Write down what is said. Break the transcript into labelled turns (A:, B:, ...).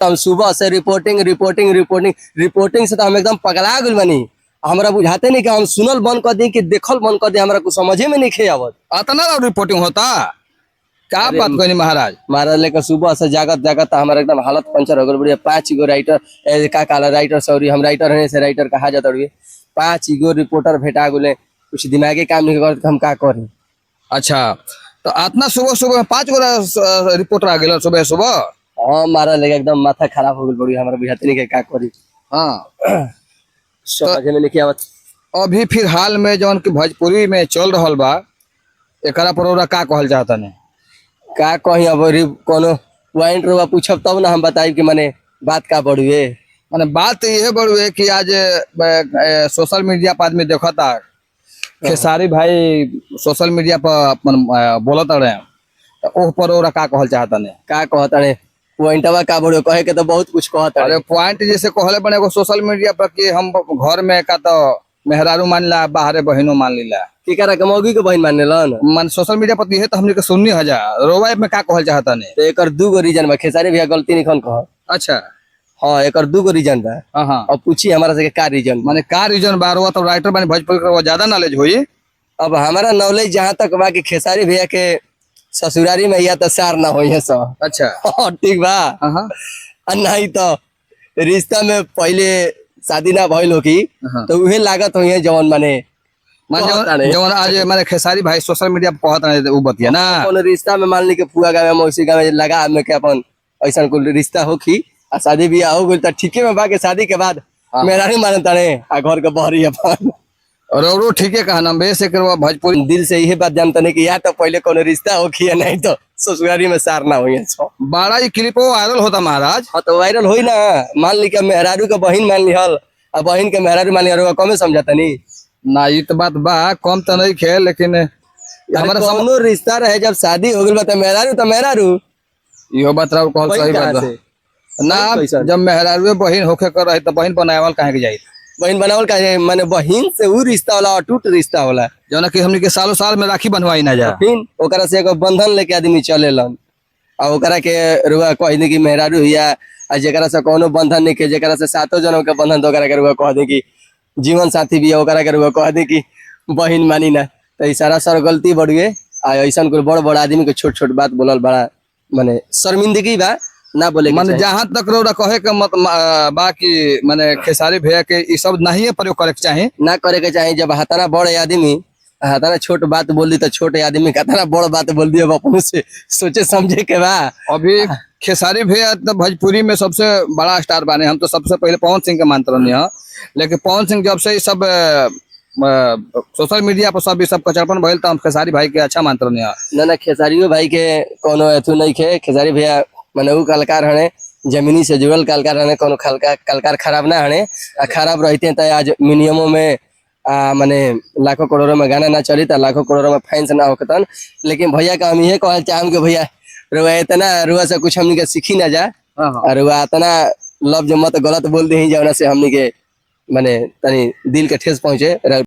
A: तो हम सुबह से रिपोर्टिंग रिपोर्टिंग रिपोर्टिंग रिपोर्टिंग से तो हम एकदम पगला गइल बनी। हमरा बुझाते नहीं कि हम सुनल बंद कर दी कि देखल बंद कर दी, हमरा कुछ समझे में नहीं खे आवत।
B: अतना रिपोर्टिंग होता क्या
A: अरे
B: बात करी महाराज।
A: महाराज लेकर सुबह से जागत जागत हमारा एकदम हालत पंचर हो गई। बढ़िया 5 गो राइटर का काला राइटर सॉरी हम राइटर है से राइटर कहा जाता है। 5 गो रिपोर्टर भेटा गुले, कुछ दिमागी काम नहीं करते हम का करी।
B: अच्छा तो इतना सुबह सुबह 5 गो रिपोर्टर आ गए सुबह सुबह।
A: हाँ मारा लेके एकदम माथा खराब हो गई। बढ़िया हमारा बुझाते नहीं कि का करी।
B: हाँ
A: समझे में नहीं आवत।
B: अभी फिलहाल में जौन की भोजपुरी में चल रहा बा एकरा पर ओरा का कहल चाहता ने।
A: का कही अब कोनो पॉइंट रुआ पूछब तब ना हम बताई कि माने बात का बढ़ुए।
B: माने बात ये बड़ुए कि आज सोशल मीडिया पर आदमी देखा था खेसारी भाई सोशल मीडिया पर अपन बोलत रहे तो ओह पर ओरा का कहल चाहता ने।
A: का कहता ने पॉइंटवा का बढ़ुए कहे के तो बहुत कुछ कहता
B: अरे
A: है।
B: पॉइंट जैसे कहले बने एगो सोशल मीडिया पर कि हम घर में का तो मेहरारू मान ला बाहरे बहनों मान लीला
A: की करा के मौगी के बहन माने लन।
B: मन सोशल मीडिया पर ये तो हमने के सुननी हजार रोवाई में का कहल चाहता ने।
A: तो एकर 2 गो रीजन बा। खेसारी भैया गलती नहीं खन कह।
B: अच्छा
A: हाँ एकर 2 गो रीजन बा।
B: हाँ हाँ
A: अब पूछी हमारा से का रीजन।
B: माने का रीजन बार हुआ तो राइटर बने भोजपुरी का ज्यादा नॉलेज हुई।
A: अब हमारा नॉलेज जहाँ तक बा कि खेसारी भैया के ससुरारी में या तो सार ना हो है सब।
B: अच्छा
A: हाँ ठीक बा।
B: हाँ हाँ
A: और नहीं तो रिश्ता में पहले शादी ना भइल हो की
B: हाँ।
A: तो उहे लागत हो जवन माने
B: जवन आज माने खेसारी भाई सोशल मीडिया पर कहत रहे उ बतिया ना।
A: कोनो रिश्ता में मान ली के फुआ गाँव में मौसी गाँव में लगा में के अपन ऐसा कोई रिश्ता हो की आ शादी बियाह हो गई तो ठीके में बा के शादी के बाद मेरा नहीं मानत ताने आ घर के बहरी अपन।
B: और औरो ठीक है कहना बेस एक भोजपुरी
A: दिल से यही बात जानता नहीं कि या तो पहले कोनो रिश्ता हो की या नहीं तो ससुरारी में सार ना हुई सब।
B: बड़ा ही क्लिप वायरल होता महाराज।
A: हाँ तो वायरल होई ना। मान ली के मेहरारू के बहन मान ली हल आ बहन के मेहरारू मान ली कमे समझाता नहीं
B: ना ये तो बात बा कम तो नहीं खे लेकिन
A: हमारा कोनो रिश्ता रहे जब शादी हो गई बा तो मेहरारू
B: इहो बात रहा कहल सही बात बा। ना जब मेहरारू बहन होके कर रहे तो बहन बनावल काहे के जाई।
A: बहन बनावल का माने बहन से उ रिश्ता होला अटूट रिश्ता होला
B: जौन कि हमनी के सालों साल में राखी बंधवाई ना जा।
A: फिर ओकरा से एगो बंधन लेके आदमी चलेलन आ ओकरा के रुआ कह दे कि मेहरारू हिया आ जेकरा से कोनो बंधन नहीं के जेकरा से 7 जन्म के बंधन तो ओकरा के रुआ कह दे कि जीवन साथी भी ओकरा के रुआ कह दे कि बहन मानी ना। तो ई सारा सर गलती बढ़ुए आ ऐसा कोई बड़ बड़ आदमी के छोट छोट बात बोलल बड़ा माने शर्मिंदगी बा ना बोले
B: माने जहाँ तक रोड़ा कहे के मत बा कि माने खेसारी भैया के ई सब नहीं प्रयोग करे के चाहे
A: ना करे के चाहे। जब हताना बड़ आदमी हताना छोट बात बोल दी तो छोटे आदमी हताना बड़ बात बोल दी। अब अपन से सोचे समझे के बा।
B: अभी खेसारी भैया तो भोजपुरी में सबसे बड़ा स्टार बने। हम तो सबसे पहले पवन सिंह के मानते रहे लेकिन पवन सिंह जब से सब सोशल मीडिया पर सब कचरपन भइल तो हम खेसारी भाई के अच्छा मानते रहे।
A: ना खेसारियो भाई के कोनो एथु नहीं खे। खेसारी भैया माने उ कलाकार हने जमीनी से जुड़ल कलाकार हने कोनो कलाकार खराब ना हने। खराब रहते तो आज मिनिममों में माने लाखों करोड़ों में गाना ना चली तो लाखों करोड़ों में फैंस ना होकतन। लेकिन भैया का हम ये कहल चाहम कि भैया रुआ इतना रुआ से कुछ हमनी के सीखी ना जा और रुआ इतना लफ्ज मत गलत बोल दे जवना से हमनी के माने तनी दिल के ठेस पहुंचे।